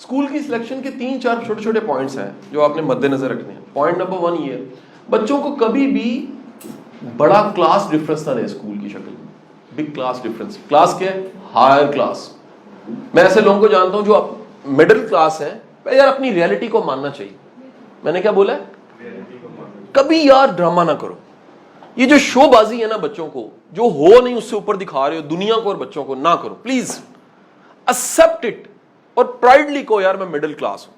School کی selection کے 3-4 چھوٹے چھوٹے پوائنٹس ہیں جو آپ نے مد نظر رکھنے ہیں. پوائنٹ نمبر 1 یہ ہے, بچوں کو کبھی بھی بڑا کلاس ڈفرنس نہ دیں اسکول کی شکل میں. Big class difference. کلاس کیا ہے؟ Higher class. میں ایسے لوگوں کو جانتا ہوں جو مڈل کلاس ہیں, یار اپنی ریئلٹی کو ماننا چاہیے. میں نے کیا بولا ہے؟ کبھی یار ڈرامہ نہ کرو. یہ جو شو بازی ہے نا بچوں کو, جو ہو نہیں اس سے اوپر دکھا رہے ہو دنیا کو اور بچوں کو, نہ کرو پلیز. ایکسپٹ اٹ اور پرائڈلی کو یار میں مڈل کلاس ہوں.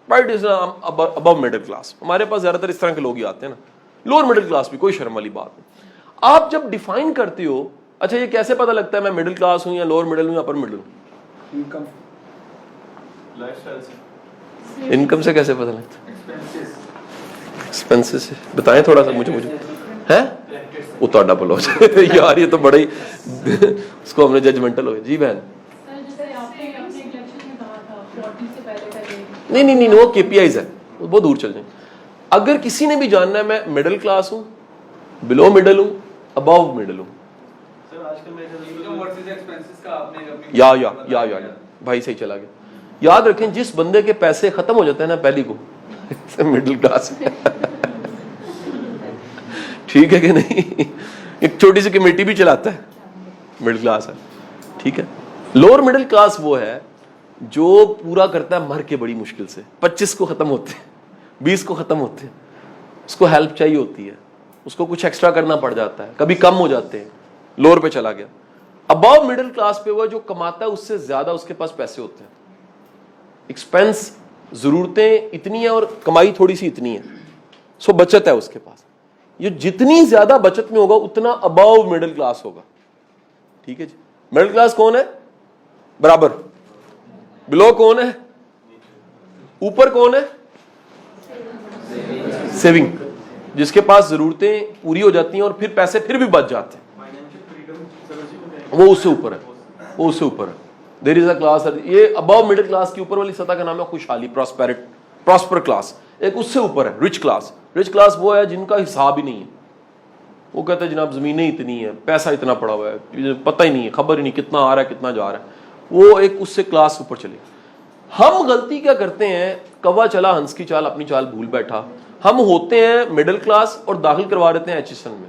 Pride is Abu middle class. ہمارے پاس زیادہ تر اس طرح کے لوگ ہی آتے ہیں نا. لوور مڈل کلاس بھی کوئی شرم والی بات نہیں. آپ جب ڈیفائن کرتے ہو, اچھا یہ کیسے پتہ لگتا ہے میں مڈل کلاس ہوں یا لوور مڈل ہوں یا اپر مڈل ہوں؟ انکم, لائف اسٹائل سے. انکم سے کیسے پتہ لگتا ہے؟ ایکسپینسز سے. بتائیں تھوڑا سا مجھے ہے وہ تو ڈبل ہو جائے یار, یہ تو بڑا ہی اس کو ہم نے ججمنٹل ہو گیا. جی بہن. نہیں وہ کے پی آئیز ہے, وہ بہت دور چل جائیں. اگر کسی نے بھی جاننا ہے میں مڈل کلاس ہوں, بلو مڈل ہوں, ابو مڈل ہوں, یا بھائی صحیح چلا گیا. یاد رکھیں جس بندے کے پیسے ختم ہو جاتے ہیں نا پہلی کو, مڈل کلاس. ٹھیک ہے کہ نہیں؟ ایک چھوٹی سی کمیٹی بھی چلاتا ہے, مڈل کلاس ہے. ٹھیک ہے. لوور مڈل کلاس وہ ہے جو پورا کرتا ہے مر کے بڑی مشکل سے. 25 کو ختم ہوتے ہیں, 20 کو ختم ہوتے ہیں, اس کو ہیلپ چاہیے ہوتی ہے, اس کو کچھ ایکسٹرا کرنا پڑ جاتا ہے, کبھی کم ہو جاتے ہیں, لوور پہ چلا گیا. ابو مڈل کلاس پہ وہ جو کماتا ہے اس سے زیادہ اس کے پاس پیسے ہوتے ہیں. ایکسپینس, ضرورتیں اتنی ہیں اور کمائی تھوڑی سی اتنی ہے, سو بچت ہے اس کے پاس. یہ جتنی زیادہ بچت میں ہوگا اتنا ابو مڈل کلاس ہوگا. ٹھیک ہے جی. مڈل کلاس کون ہے؟ برابر. بلو کون ہے؟ اوپر کون ہے؟ سیونگ, جس کے پاس ضرورتیں پوری ہو جاتی ہیں اور پھر پیسے پھر بھی بچ جاتے ہیں, وہ اس سے اوپر ہے. وہ اس سے اوپر ہے. دیر از اے کلاس. یہ ابو مڈل کلاس کی اوپر والی سطح کا نام ہے خوشحالی, پراسپر کلاس. ایک اس سے اوپر ہے رچ کلاس. رچ کلاس وہ ہے جن کا حساب ہی نہیں ہے. وہ کہتے ہیں جناب زمینیں اتنی ہیں, پیسہ اتنا پڑا ہوا ہے, پتہ ہی نہیں ہے, خبر ہی نہیں کتنا آ رہا ہے کتنا جا رہا ہے. وہ ایک اس سے کلاس اوپر چلے. ہم غلطی کیا کرتے ہیں, کوا چلا ہنس کی چال اپنی چال بھول بیٹھا. ہم ہوتے ہیں مڈل کلاس اور داخل کروا دیتے ہیں ایچ ایس این میں.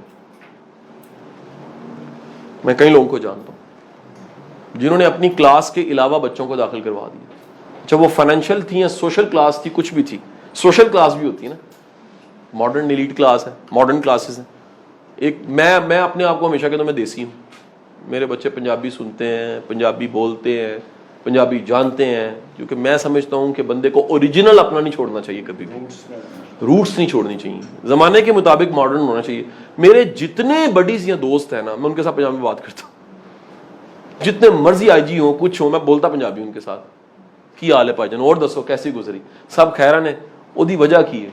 میں کئی لوگوں کو جانتا ہوں جنہوں نے اپنی کلاس کے علاوہ بچوں کو داخل کروا دیا. اچھا وہ فائنینشیل تھی یا سوشل کلاس تھی, کچھ بھی تھی. سوشل کلاس بھی ہوتی ہے نا, ماڈرن ایلیٹ کلاس ہے, ماڈرن کلاسز ہیں. ایک میں اپنے آپ کو ہمیشہ کہتا ہوں میں دیسی ہوں. میرے بچے پنجابی سنتے ہیں, پنجابی بولتے ہیں, پنجابی جانتے ہیں, کیونکہ میں سمجھتا ہوں کہ بندے کو اوریجنل اپنا نہیں چھوڑنا چاہیے, کبھی بھی روٹس نہیں چھوڑنی چاہیے, زمانے کے مطابق ماڈرن ہونا چاہیے. میرے جتنے بڈیز یا دوست ہیں نا, میں ان کے ساتھ پنجابی میں بات کرتا ہوں. جتنے مرضی آئی جی ہوں, کچھ ہوں, میں بولتا پنجابی ان کے ساتھ. کی حال ہے بھائی جان, اور دسو کیسی گزری, سب خیرہ نے. وہ وجہ کی ہے,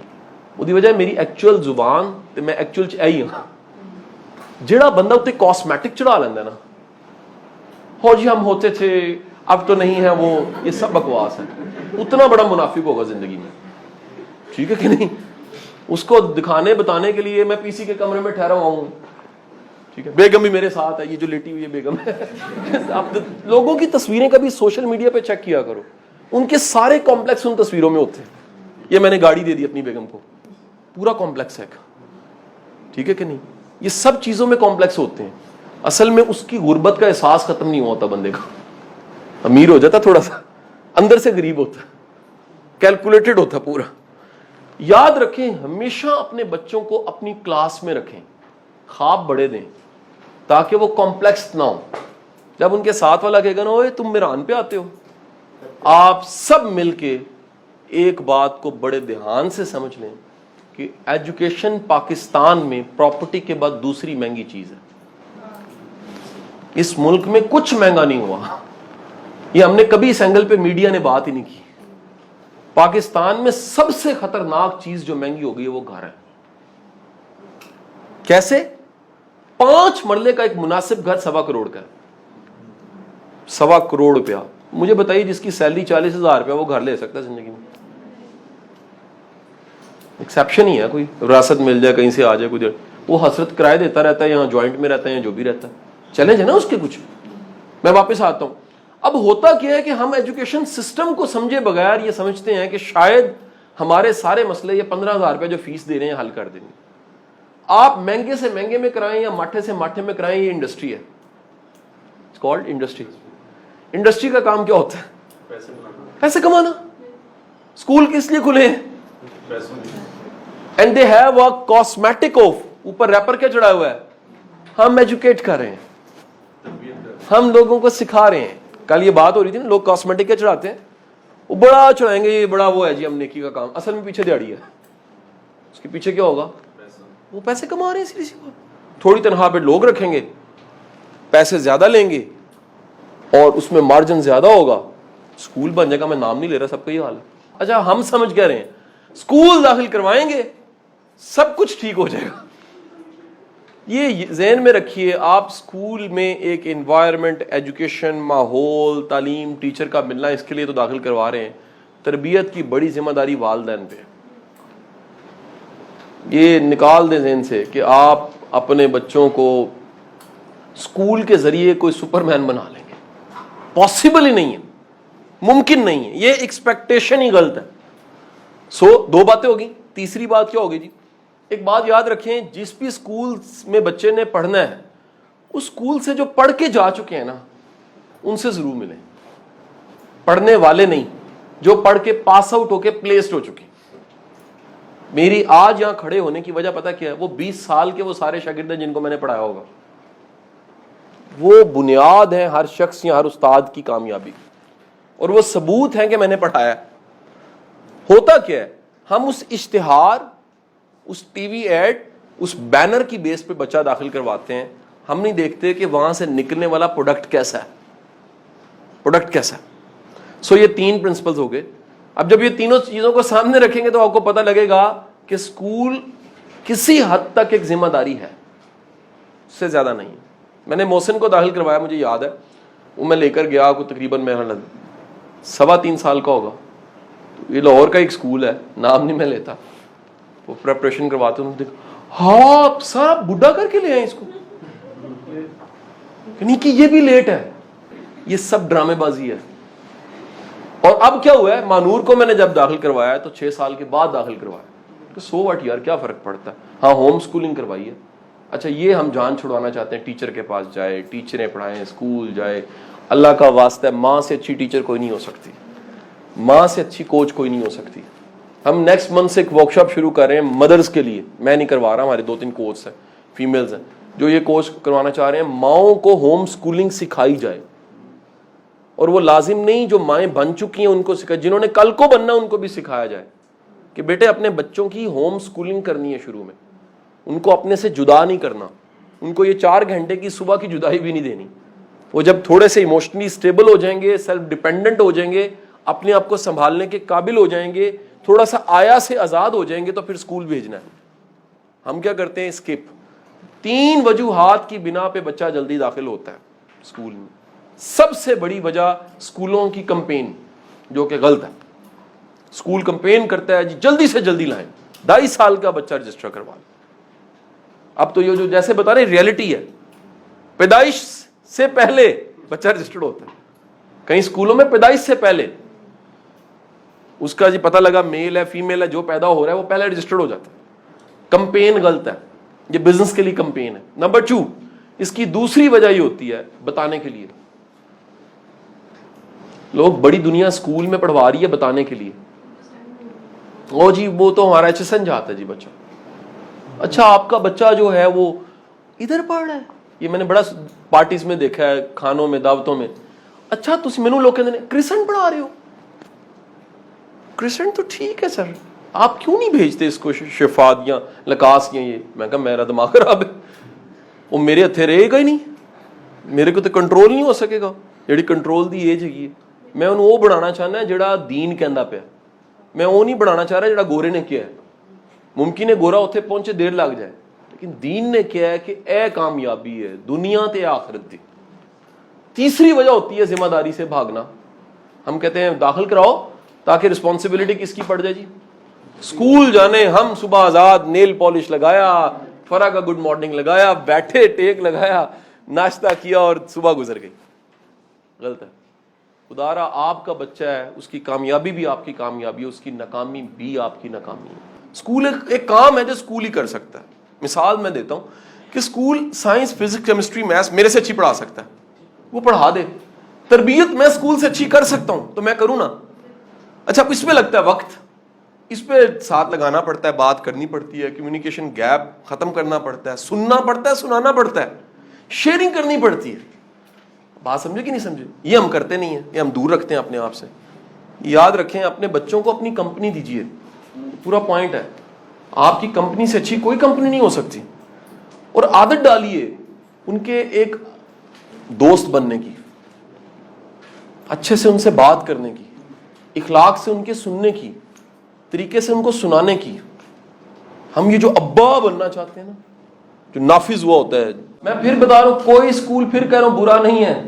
وہ وجہ میری ایکچوئل زبان تے میں ایکچوئل چ آئی ہوں. جڑا بندہ اتنے کاسمیٹک چڑھا لینا نا, ہو جی ہم ہوتے تھے اب تو نہیں ہے, وہ یہ سب بکواس ہے. اتنا بڑا منافق ہوگا زندگی میں. ٹھیک ہے کہ نہیں؟ اس کو دکھانے بتانے کے لیے میں پی سی کے کمرے میں ٹھہرا ہوا ہوں. ٹھیک ہے, بیگم بھی میرے ساتھ ہے, یہ جو لیٹی ہوئی ہے بیگم ہے. آپ لوگوں کی تصویریں کبھی سوشل میڈیا پہ چیک کیا کرو, ان کے سارے کمپلیکس ان تصویروں میں ہوتے ہیں. یہ میں نے گاڑی دے دی اپنی بیگم کو, پورا کمپلیکس ہے. ٹھیک ہے کہ نہیں؟ یہ سب چیزوں میں کمپلیکس ہوتے ہیں. اصل میں اس کی غربت کا احساس ختم نہیں ہوتا بندے کا. امیر ہو جاتا تھوڑا سا, اندر سے غریب ہوتا, کیلکولیٹڈ ہوتا پورا. یاد رکھیں ہمیشہ اپنے بچوں کو اپنی کلاس میں رکھیں, خواب بڑے دیں تاکہ وہ کمپلیکس نہ ہو. جب ان کے ساتھ والا کہے گا نا اوے تم میران پہ آتے ہو, آپ سب مل کے ایک بات کو بڑے دھیان سے سمجھ لیں کہ ایجوکیشن پاکستان میں پراپرٹی کے بعد دوسری مہنگی چیز ہے. اس ملک میں کچھ مہنگا نہیں ہوا. یہ ہم نے کبھی اس اینگل پہ میڈیا نے بات ہی نہیں کی. پاکستان میں سب سے خطرناک چیز جو مہنگی ہو گئی ہے وہ گھر ہے. کیسے؟ 5 مرلے کا ایک مناسب گھر 1.25 کروڑ کا ہے. 1.25 کروڑ روپیہ. مجھے بتائیے جس کی سیلری 40,000 روپیہ وہ گھر لے سکتا ہے زندگی میں؟ ایکسیپشن ہی ہے, کوئی وراثت مل جائے کہیں سے آ جائے کوئی, وہ حسرت کرائے دیتا رہتا ہے, یہاں جوائنٹ میں رہتا ہے یا جو بھی رہتا ہے, چلیں جائے نا اس کے کچھ. میں واپس آتا ہوں. اب ہوتا کیا ہے کہ ہم ایجوکیشن سسٹم کو سمجھے بغیر یہ سمجھتے ہیں کہ شاید ہمارے سارے مسئلے یہ 15,000 روپے جو فیس دے رہے ہیں حل کر دیں گے. آپ مہنگے سے مہنگے میں کرائیں یا ماٹھے سے ماٹھے میں کرائیں, یہ انڈسٹری ہے, اٹس کالڈ انڈسٹری. انڈسٹری کا کام کیا ہوتا ہے؟ پیسے کمانا. اسکول کس لیے کھلے ہیں؟ And they have a cosmetic of, اوپر ریپر کیا چڑھا ہوا ہے؟ ہم ایجوکیٹ کر رہے ہیں, ہم لوگوں کو سکھا رہے ہیں. کل یہ بات ہو رہی تھی نا, لوگ کاسمیٹک کیا چڑھاتے ہیں, وہ بڑا چڑھائیں گے, یہ بڑا وہ ہے جی ہم نیکی کا کام, اصل میں پیچھے دیہڑی ہے. اس کے پیچھے کیا ہوگا؟ وہ پیسے کما رہے ہیں, سیدھی سی بات. تھوڑی تنخواہ پہ لوگ رکھیں گے, پیسے زیادہ لیں گے اور اس میں مارجن زیادہ ہوگا, اسکول بن جائے گا. میں نام نہیں لے رہا, سب کا یہ حال ہے. اچھا ہم سمجھ کہہ رہے ہیں اسکول داخل کروائیں گے سب کچھ ٹھیک ہو جائے گا. یہ ذہن میں رکھیے, آپ اسکول میں ایک انوائرمنٹ, ایجوکیشن, ماحول, تعلیم, ٹیچر کا ملنا, اس کے لیے تو داخل کروا رہے ہیں. تربیت کی بڑی ذمہ داری والدین پہ. یہ نکال دیں ذہن سے کہ آپ اپنے بچوں کو اسکول کے ذریعے کوئی سپر مین بنا لیں گے. پاسبل ہی نہیں ہے, ممکن نہیں ہے, یہ ایکسپیکٹیشن ہی غلط ہے. دو باتیں ہوگی. تیسری بات کیا ہوگی جی؟ ایک بات یاد رکھیں, جس بھی اسکول میں بچے نے پڑھنا ہے, اس اسکول سے جو پڑھ کے جا چکے ہیں نا, ان سے ضرور ملیں. پڑھنے والے نہیں, جو پڑھ کے پاس آؤٹ ہو کے پلیسڈ ہو چکے. میری آج یہاں کھڑے ہونے کی وجہ پتہ کیا ہے؟ وہ 20 سال کے وہ سارے شاگرد ہیں جن کو میں نے پڑھایا ہوگا. وہ بنیاد ہے ہر شخص یا ہر استاد کی کامیابی, اور وہ ثبوت ہیں کہ میں نے پڑھایا. ہوتا کیا ہے, ہم اس اشتہار, اس ٹی وی ایڈ, اس بینر کی بیس پہ بچہ داخل کرواتے ہیں. ہم نہیں دیکھتے کہ وہاں سے نکلنے والا پروڈکٹ کیسا ہے, پروڈکٹ کیسا ہے. سو یہ 3 پرنسپلز ہو گئے. اب جب یہ تینوں چیزوں کو سامنے رکھیں گے تو آپ کو پتہ لگے گا کہ اسکول کسی حد تک ایک ذمہ داری ہے, اس سے زیادہ نہیں. میں نے محسن کو داخل کروایا, مجھے یاد ہے, وہ میں لے کر گیا کو تقریباً میرا 3.25 سال کا ہوگا. یہ لاہور کا ایک اسکول ہے, نام نہیں میں لیتا. وہ پریپریشن کرواتے ہیں, ہاں سارا بڈھا کر کے لے آئے اس کو, نہیں کہ یہ بھی لیٹ ہے. یہ سب ڈرامے بازی ہے. اور اب کیا ہوا ہے, مانور کو میں نے جب داخل کروایا تو 6 سال کے بعد داخل کروایا. سو واٹ یار, کیا فرق پڑتا ہے. ہاں ہوم اسکولنگ کروائی ہے. اچھا یہ ہم جان چھڑوانا چاہتے ہیں, ٹیچر کے پاس جائے, ٹیچریں پڑھائیں, اسکول جائے. اللہ کا واسطہ ہے, ماں سے اچھی ٹیچر کوئی نہیں ہو سکتی, ماں سے اچھی کوچ کوئی نہیں ہو سکتی. ہم نیکسٹ منتھ سے ایک ورکشاپ شروع کر رہے ہیں مدرز کے لیے. میں نہیں کروا رہا, ہمارے 2-3 کوچ ہیں, فیمیلز ہیں, جو یہ کورس کروانا چاہ رہے ہیں. ماؤں کو ہوم اسکولنگ سکھائی جائے, اور وہ لازم نہیں جو مائیں بن چکی ہیں ان کو سکھائے, جنہوں نے کل کو بننا ان کو بھی سکھایا جائے کہ بیٹے اپنے بچوں کی ہوم اسکولنگ کرنی ہے. شروع میں ان کو اپنے سے جدا نہیں کرنا, ان کو یہ 4 گھنٹے کی صبح کی جدائی بھی نہیں دینی. وہ جب تھوڑے سے ایموشنلی اسٹیبل ہو جائیں گے, سیلف ڈیپینڈنٹ ہو جائیں گے, اپنے آپ کو سنبھالنے کے قابل ہو جائیں گے, تھوڑا سا آیا سے آزاد ہو جائیں گے, تو پھر اسکول بھیجنا ہے. ہم کیا کرتے ہیں, اسکپ. 3 وجوہات کی بنا پہ بچہ جلدی داخل ہوتا ہے اسکول میں. سب سے بڑی وجہ اسکولوں کی کمپین, جو کہ غلط ہے. اسکول کمپین کرتا ہے جی جلدی سے جلدی لائیں, 2.5 سال کا بچہ رجسٹر کروا لیں. اب تو یہ جو جیسے بتا رہے ریئلٹی ہے, پیدائش سے پہلے بچہ رجسٹرڈ ہوتا ہے. کئی اسکولوں میں پیدائش سے پہلے اس کا جی پتہ لگا میل ہے فیمیل ہے, جو پیدا ہو رہا ہے وہ پہلے رجسٹرڈ ہو جاتا ہے. کمپین غلط ہے, یہ بزنس کے لیے کمپین ہے. نمبر 2, اس کی دوسری وجہ یہ ہوتی ہے بتانے کے لیے. لوگ بڑی دنیا اسکول میں پڑھوا رہی ہے بتانے کے لیے. او جی وہ تو ہمارا HSN جاتا ہے جی بچہ. اچھا آپ کا بچہ جو ہے وہ ادھر پڑھ رہا ہے. یہ میں نے بڑا پارٹیز میں دیکھا ہے, کھانوں میں, دعوتوں میں. اچھا تسی مینوں لوگ کہندے نے کرسچن پڑھا رہے ہو. کرسچن تو ٹھیک ہے سر, آپ کیوں نہیں بھیجتے اس کو شفاد یا لکاس یا یہ. میں کہا میرا دماغ خراب ہے, وہ میرے ہتھے رہے گا ہی نہیں, میرے کو تو کنٹرول نہیں ہو سکے گا. جیڑی کنٹرول دی ایج ہے, میں انہوں وہ بڑھانا چاہنا ہے جڑا دین کہندا پیا. میں وہ نہیں بڑھانا چاہ رہا جڑا گورے نے کیا ہے. ممکن ہے گورا اتنے پہنچے دیر لگ جائے, لیکن دین نے کیا ہے کہ اے کامیابی ہے دنیا تے آخرت دی. تیسری وجہ ہوتی ہے ذمہ داری سے بھاگنا. ہم کہتے ہیں داخل کراؤ تاکہ رسپانسبلٹی کس کی پڑ جائے جی, اسکول جانے. ہم صبح آزاد, نیل پالش لگایا, فرا کا گڈ مارننگ لگایا, بیٹھے ٹیک لگایا, ناشتہ کیا اور صبح گزر گئی. غلط ہے. خدا را آپ کا بچہ ہے، اس کی کامیابی بھی آپ کی کامیابی ہے، اس کی ناکامی بھی آپ کی ناکامی ہے. اسکول ایک کام ہے جو اسکول ہی کر سکتا ہے. مثال میں دیتا ہوں کہ school science, physics, chemistry, maths میرے سے اچھی پڑھا سکتا ہے، وہ پڑھا دے. تربیت میں اسکول سے اچھی کر سکتا ہوں تو میں کروں نا. اچھا اس پہ لگتا ہے وقت، اس پہ ساتھ لگانا پڑتا ہے، بات کرنی پڑتی ہے، کمیونیکیشن گیپ ختم کرنا پڑتا ہے، سننا پڑتا ہے، سنانا پڑتا ہے، شیئرنگ کرنی پڑتی ہے. بات سمجھے کہ نہیں سمجھے؟ یہ ہم کرتے نہیں ہیں، یہ ہم دور رکھتے ہیں اپنے آپ سے. یاد رکھیں اپنے بچوں کو اپنی کمپنی دیجیے، پورا پوائنٹ ہے. آپ کی کمپنی سے اچھی کوئی کمپنی نہیں ہو سکتی. اور عادت ڈالیے ان کے ایک دوست بننے کی، اچھے سے ان سے بات کرنے کی، اخلاق سے ان کے سننے کی، طریقے سے ان کو سنانے کی. ہم یہ جو ابا بننا چاہتے ہیں نا، جو نافذ ہوا ہوتا ہے. میں پھر بتا رہا ہوں کوئی اسکول پھر کہہ رہا ہوں برا نہیں ہے.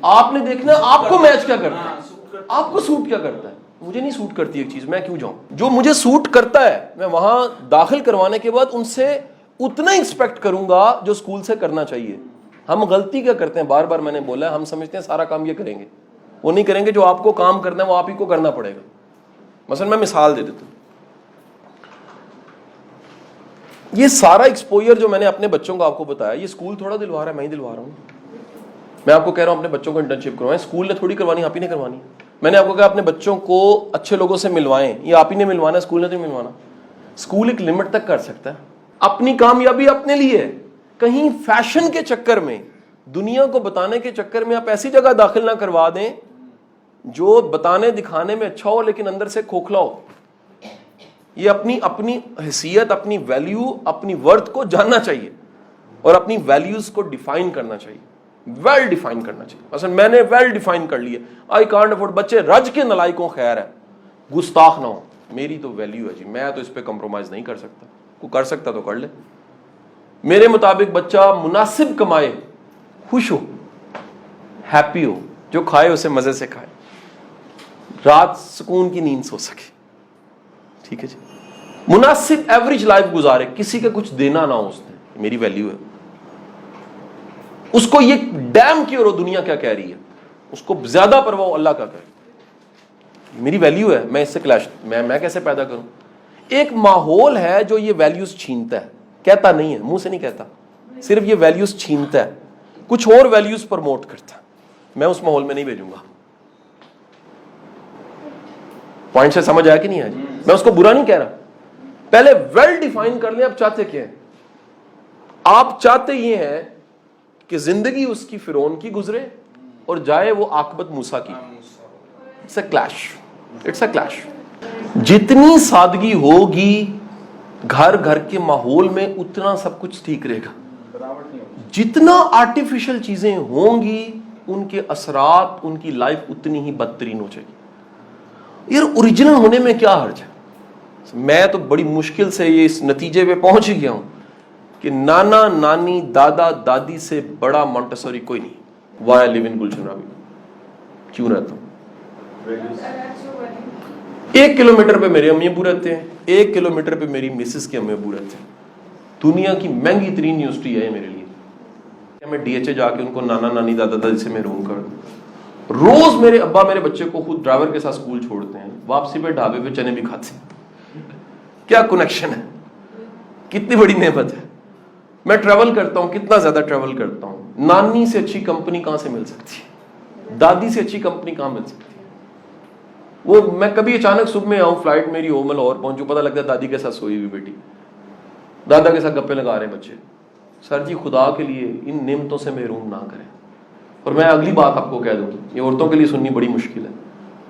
آپ نے دیکھنا آپ کو میچ کیا کرتا ہے، آپ کو سوٹ کیا کرتا ہے. مجھے نہیں سوٹ کرتی ایک چیز، میں کیوں جاؤں؟ جو مجھے سوٹ کرتا ہے میں وہاں داخل کروانے کے بعد ان سے اتنا ایکسپیکٹ کروں گا جو اسکول سے کرنا چاہیے. ہم غلطی کیا کرتے ہیں، بار بار میں نے بولا ہے، ہم سمجھتے ہیں سارا کام یہ کریں گے. وہ نہیں کریں گے. جو آپ کو کام کرنا ہے وہ آپ ہی کو کرنا پڑے گا. مثلا میں مثال دے دیتا ہوں. یہ سارا ایکسپوئر جو میں نے اپنے بچوں کو آپ کو بتایا، یہ اسکول تھوڑا دلوا رہا ہے، میں ہی دلوا رہا ہوں. میں آپ کو کہہ رہا ہوں اپنے بچوں کو انٹرنشپ کروائیں، اسکول نے تھوڑی کروانی، آپ ہی نے کروانی. میں نے آپ کو کہا اپنے بچوں کو اچھے لوگوں سے ملوائیں، یہ آپ ہی نے ملوانا، اسکول نے تو نہیں ملوانا. اسکول ایک لمٹ تک کر سکتا ہے. اپنی کامیابی اپنے لیے ہے. کہیں فیشن کے چکر میں، دنیا کو بتانے کے چکر میں آپ ایسی جگہ داخل نہ کروا دیں جو بتانے دکھانے میں اچھا ہو لیکن اندر سے کھوکھلا ہو. یہ اپنی حیثیت، اپنی ویلیو، اپنی ورتھ کو جاننا چاہیے اور اپنی ویلیوز کو ڈیفائن کرنا چاہیے، ویل ڈیفائن کرنا چاہیے. مثلا میں نے ویل ڈیفائن کر لیا، آئی کانٹ افورڈ. بچے رج کے نلائکوں خیر ہے، گستاخ نہ ہو. میری تو ویلیو ہے جی، میں تو اس پہ کمپرومائز نہیں کر سکتا. کوئی کر سکتا تو کر لے. میرے مطابق بچہ مناسب کمائے، خوش ہو، ہیپی ہو، جو کھائے اسے مزے سے کھائے، رات سکون کی نیند سو سکے. ٹھیک ہے جی. مناسب ایوریج لائف گزارے، کسی کا کچھ دینا نہ ہو اس نے. میری ویلیو ہے. اس کو یہ ڈیم کی اور دنیا کیا کہہ رہی ہے، اس کو زیادہ پرواہ اللہ کا کہہ رہی ہے. میری ویلیو ہے، میں اس سے کلیش میں کیسے پیدا کروں؟ ایک ماحول ہے جو یہ ویلیوز چھینتا ہے، کہتا نہیں ہے، منہ سے نہیں کہتا، صرف یہ ویلیوز چھینتا ہے، کچھ اور ویلیوز پروموٹ کرتا ہے. میں اس ماحول میں نہیں بھیجوں گا. پوائنٹ سے سمجھ آیا کہ نہیں آیا؟ میں اس کو برا نہیں کہہ رہا. پہلے ویل ڈیفائن کر لیں آپ چاہتے کیا ہیں. آپ چاہتے یہ ہیں کہ زندگی اس کی فرعون کی گزرے اور جائے وہ عاقبت موسیٰ کی. It's a clash, it's a clash. جتنی سادگی ہوگی گھر گھر کے ماحول میں اتنا سب کچھ ٹھیک رہے گا. جتنا آرٹیفیشل چیزیں ہوں گی ان کے اثرات، ان کی لائف اتنی ہی بدترین ہو جائے گی. یار اوریجنل ہونے میں کیا حرج ہے؟ میں تو بڑی مشکل سے یہ اس نتیجے پہ پہنچ گیا ہوں کہ نانا نانی دادا دادی سے بڑا مونٹیسوری کوئی نہیں. وائی لیو ان گلشن راوی، کیوں رہتا ہوں. 1 کلومیٹر پہ میرے امی ابو رہتے ہیں، 1 کلومیٹر پہ میری مسز کے امی ابو رہتے ہیں. دنیا کی مہنگی ترین یونیورسٹی ہے میرے لیے. میں ڈی ایچ اے جا کے ان کو نانا نانی دادا دادی سے محروم کر دوں. روز میرے ابا میرے بچے کو خود ڈرائیور کے ساتھ اسکول چھوڑتے ہیں، واپسی پہ ڈھابے پہ چنے بھی کھاتے ہیں. کیا کنیکشن ہے، کتنی بڑی نعمت ہے. میں ٹریول کرتا ہوں، کتنا زیادہ ٹریول کرتا ہوں. نانی سے اچھی کمپنی کہاں سے مل سکتی ہے، دادی سے اچھی کمپنی کہاں مل سکتی ہے. وہ میں کبھی اچانک صبح میں آؤں، فلائٹ میری ہو، میں لاہور پہنچوں، پتہ لگتا ہے دادی کے ساتھ سوئی ہوئی بیٹی، دادا کے ساتھ گپے لگا رہے ہیں بچے. سر جی خدا کے لیے ان نعمتوں سے محروم نہ کریں. اور میں اگلی بات آپ کو کہہ دوں، یہ عورتوں کے لیے سننی بڑی مشکل ہے.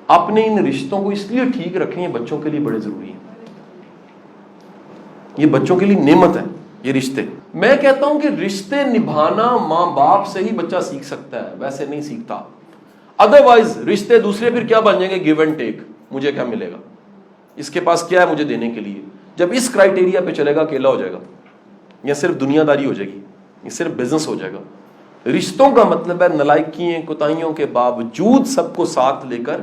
اپنے ان رشتوں کو اس لیے ٹھیک رکھیں، یہ بچوں کے لیے بڑے ضروری ہیں. یہ بچوں کے لیے نعمت ہے یہ رشتے. میں کہتا ہوں کہ رشتے نبھانا ماں باپ سے ہی بچہ سیکھ سکتا ہے، ویسے نہیں سیکھتا. ادروائز رشتے دوسرے پھر کیا بن جائیں گے، گیو اینڈ ٹیک. مجھے کیا ملے گا، اس کے پاس کیا ہے مجھے دینے کے لیے. جب اس کرائیٹیریا پہ چلے گا اکیلا ہو جائے گا، یا صرف دنیا داری ہو جائے گی، یہ صرف بزنس ہو جائے گا. رشتوں کا مطلب ہے نالائکیوں کوتاہیوں کے باوجود سب کو ساتھ لے کر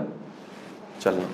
چلنا.